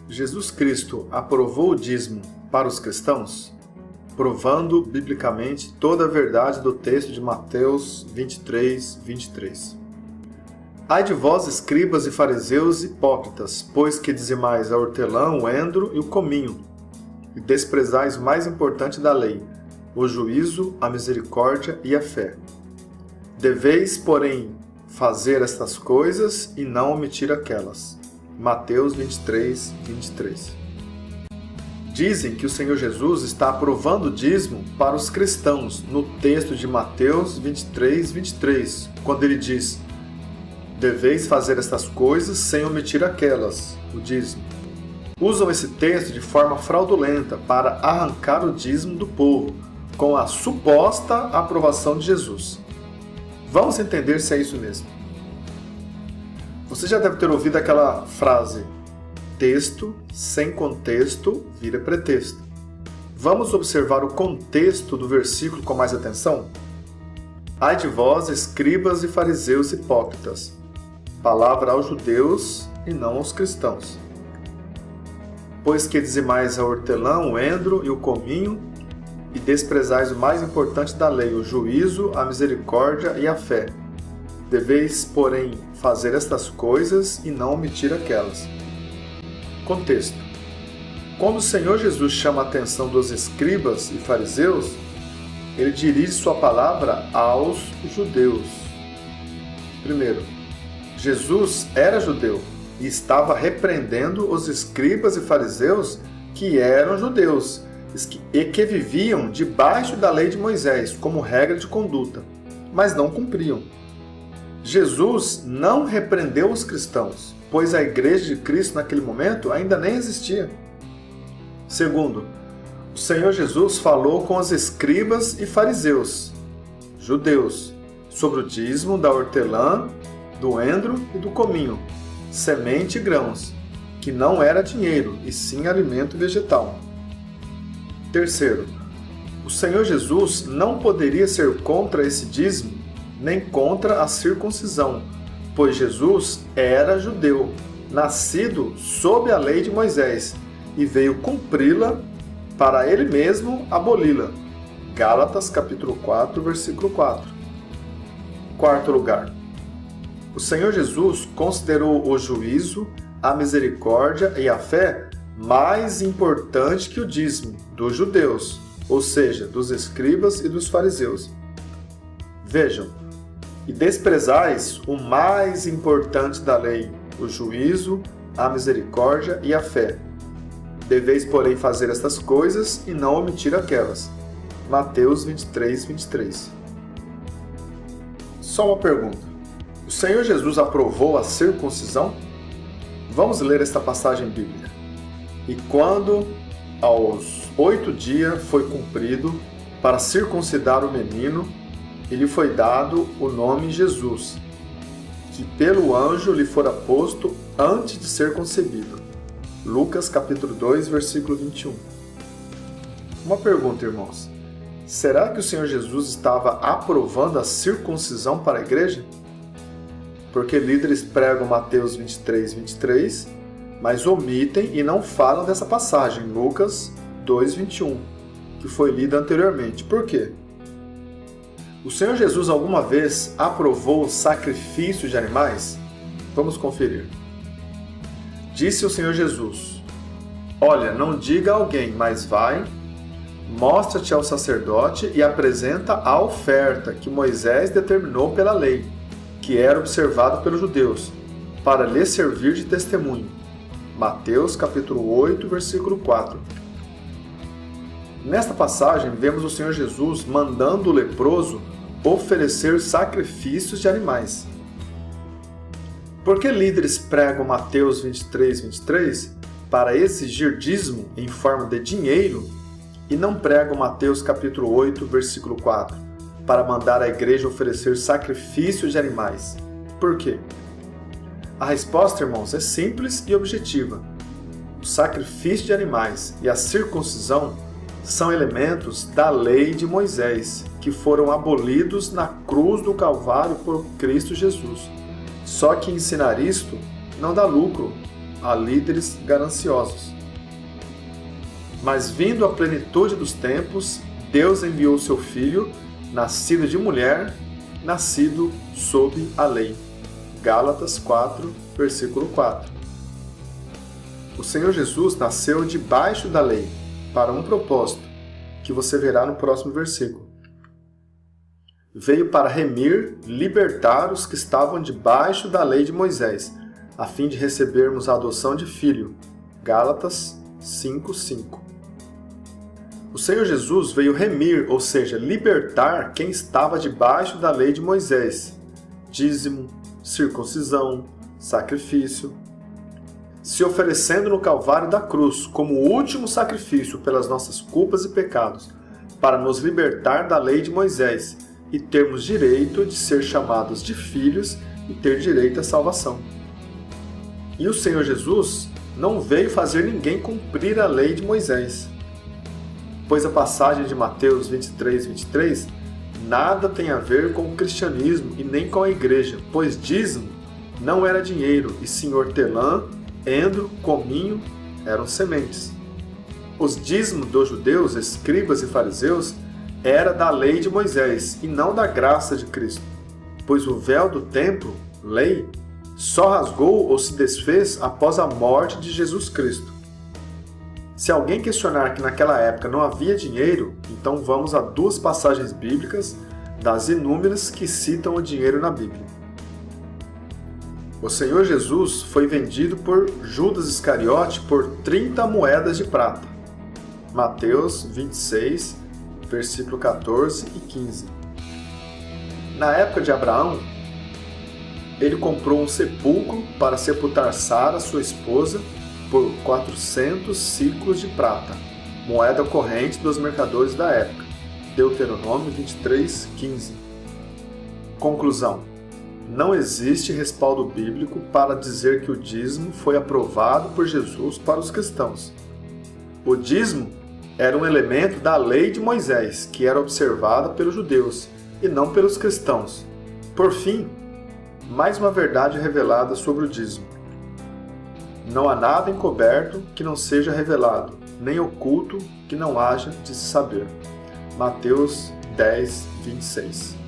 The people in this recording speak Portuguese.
Jesus Cristo aprovou o dízimo para os cristãos? Provando biblicamente toda a verdade do texto de Mateus 23, 23. Ai de vós, escribas e fariseus hipócritas, pois que dizimais a hortelã, o endro e o cominho, e desprezais o mais importante da lei, o juízo, a misericórdia e a fé. Deveis, porém, fazer estas coisas e não omitir aquelas. Mateus 23, 23. Dizem que o Senhor Jesus está aprovando o dízimo para os cristãos no texto de Mateus 23, 23, quando ele diz: deveis fazer estas coisas sem omitir aquelas, o dízimo. Usam esse texto de forma fraudulenta para arrancar o dízimo do povo, com a suposta aprovação de Jesus. Vamos entender se é isso mesmo. Você já deve ter ouvido aquela frase: texto sem contexto vira pretexto. Vamos observar o contexto do versículo com mais atenção? Ai de vós, escribas e fariseus hipócritas. Palavra aos judeus e não aos cristãos. Pois que dizimais a hortelã, o endro e o cominho, e desprezais o mais importante da lei, o juízo, a misericórdia e a fé. Deveis, porém, fazer estas coisas e não omitir aquelas. Contexto. Quando o Senhor Jesus chama a atenção dos escribas e fariseus, ele dirige sua palavra aos judeus. Primeiro, Jesus era judeu e estava repreendendo os escribas e fariseus que eram judeus e que viviam debaixo da lei de Moisés como regra de conduta, mas não cumpriam. Jesus não repreendeu os cristãos, pois a igreja de Cristo naquele momento ainda nem existia. Segundo, o Senhor Jesus falou com os escribas e fariseus, judeus, sobre o dízimo da hortelã, do endro e do cominho, semente e grãos, que não era dinheiro, e sim alimento vegetal. Terceiro, o Senhor Jesus não poderia ser contra esse dízimo, nem contra a circuncisão, pois Jesus era judeu, nascido sob a lei de Moisés, e veio cumpri-la para ele mesmo aboli-la. Gálatas capítulo 4, versículo 4. Quarto lugar, o Senhor Jesus considerou o juízo, a misericórdia e a fé mais importante que o dízimo dos judeus, ou seja, dos escribas e dos fariseus. Vejam, e desprezais o mais importante da lei, o juízo, a misericórdia e a fé. Deveis, porém, fazer estas coisas e não omitir aquelas. Mateus 23, 23. Só uma pergunta. O Senhor Jesus aprovou a circuncisão? Vamos ler esta passagem bíblica. E quando, aos 8 dias, foi cumprido para circuncidar o menino, e lhe foi dado o nome Jesus, que pelo anjo lhe fora posto antes de ser concebido. Lucas capítulo 2, versículo 21. Uma pergunta, irmãos. Será que o Senhor Jesus estava aprovando a circuncisão para a igreja? Porque líderes pregam Mateus 23, 23, mas omitem e não falam dessa passagem, Lucas 2, 21, que foi lida anteriormente. Por quê? O Senhor Jesus alguma vez aprovou o sacrifício de animais? Vamos conferir. Disse o Senhor Jesus: olha, não diga a alguém, mas vai, mostra-te ao sacerdote e apresenta a oferta que Moisés determinou pela lei, que era observado pelos judeus, para lhe servir de testemunho. Mateus capítulo 8, versículo 4. Nesta passagem, vemos o Senhor Jesus mandando o leproso oferecer sacrifícios de animais. Por que líderes pregam Mateus 23, 23 para exigir dízimo em forma de dinheiro e não pregam Mateus capítulo 8, versículo 4, para mandar a igreja oferecer sacrifícios de animais? Por quê? A resposta, irmãos, é simples e objetiva. O sacrifício de animais e a circuncisão são elementos da lei de Moisés, que foram abolidos na cruz do Calvário por Cristo Jesus. Só que ensinar isto não dá lucro, a líderes gananciosos. Mas vindo a plenitude dos tempos, Deus enviou seu Filho, nascido de mulher, nascido sob a lei. Gálatas 4, versículo 4. O Senhor Jesus nasceu debaixo da lei, para um propósito, que você verá no próximo versículo. Veio para remir, libertar os que estavam debaixo da lei de Moisés, a fim de recebermos a adoção de filho. Gálatas 5:5. O Senhor Jesus veio remir, ou seja, libertar quem estava debaixo da lei de Moisés. Dízimo, circuncisão, sacrifício. Se oferecendo no Calvário da cruz como o último sacrifício pelas nossas culpas e pecados, para nos libertar da lei de Moisés e termos direito de ser chamados de filhos e ter direito à salvação. E o Senhor Jesus não veio fazer ninguém cumprir a lei de Moisés, pois a passagem de Mateus 23:23 nada tem a ver com o cristianismo e nem com a igreja, pois dízimo não era dinheiro, e sim hortelã, endro, cominho eram sementes. Os dízimos dos judeus, escribas e fariseus, era da lei de Moisés e não da graça de Cristo, pois o véu do templo, lei, só rasgou ou se desfez após a morte de Jesus Cristo. Se alguém questionar que naquela época não havia dinheiro, então vamos a duas passagens bíblicas das inúmeras que citam o dinheiro na Bíblia. O Senhor Jesus foi vendido por Judas Iscariote por 30 moedas de prata. Mateus 26, versículo 14 e 15. Na época de Abraão, ele comprou um sepulcro para sepultar Sara, sua esposa, por 400 ciclos de prata, moeda corrente dos mercadores da época. Deuteronômio 23:15. Conclusão: não existe respaldo bíblico para dizer que o dízimo foi aprovado por Jesus para os cristãos. O dízimo era um elemento da lei de Moisés, que era observada pelos judeus e não pelos cristãos. Por fim, mais uma verdade revelada sobre o dízimo. Não há nada encoberto que não seja revelado, nem oculto que não haja de se saber. Mateus 10:26.